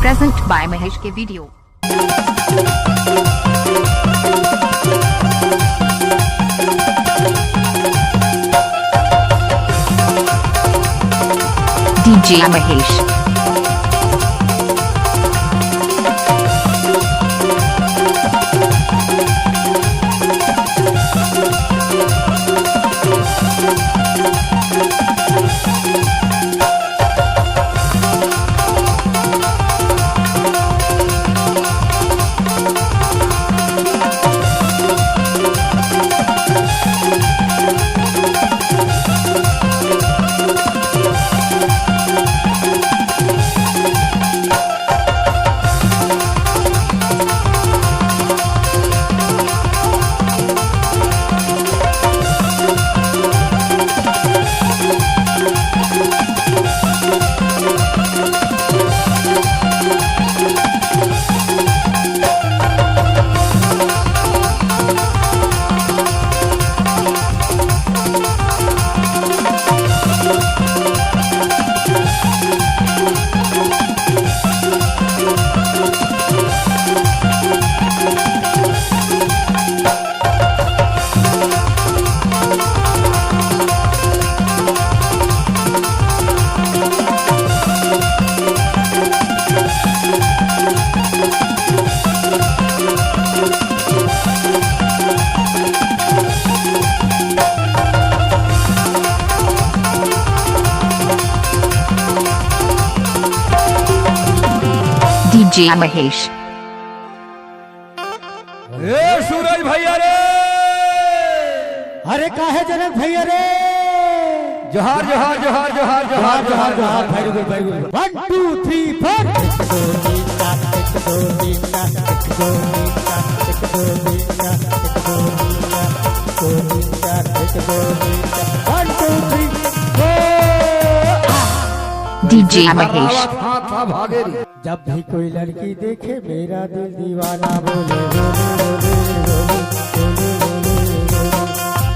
Present by Mahesh के video. DJ Mahesh. DJ Mahesh. Suraj भैया रे, अरे का है जनक भैया रे, जोहार जोहार जोहार जोहार जोहार जोहार जोहार। Very good very good. 1 2 3 4 DJ Mahesh. जब भी कोई लड़की देखे मेरा दिल दीवाना बोले बोले बोले बोले बोले बोले।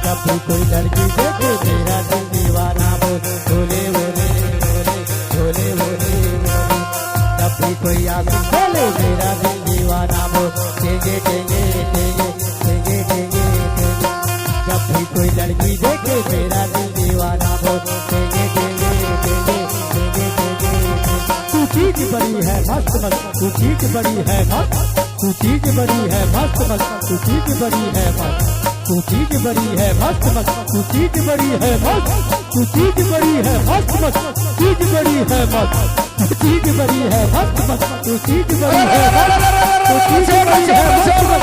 जब भी कोई लड़की देखे मेरा दिल दीवाना बोले बोले बोले बोले बोले बोले। जब भी कोई आंखें खोले मेरा दिल दीवाना बोले टेंगे टेंगे टेंगे टेंगे टेंगे। जब भी कोई लड़की देखे मेरा दिल दीवाना बोले टेंगे टेंगे टेंगे टेंगे टेंगे। तू चीज बड़ी है मस्त मस्त, तू चीज बड़ी है मस्त, तू चीज बड़ी है मस्त मस्त, तू चीज बड़ी है मस्त, तू चीज बड़ी है मस्त मस्त, तू चीज बड़ी है मस्त, तू चीज बड़ी है मस्त मस्त, चीज बड़ी है मस्त, तू चीज बड़ी है मस्त मस्त, तू चीज बड़ी है मस्त, तू चीज बड़ी है मस्त मस्त।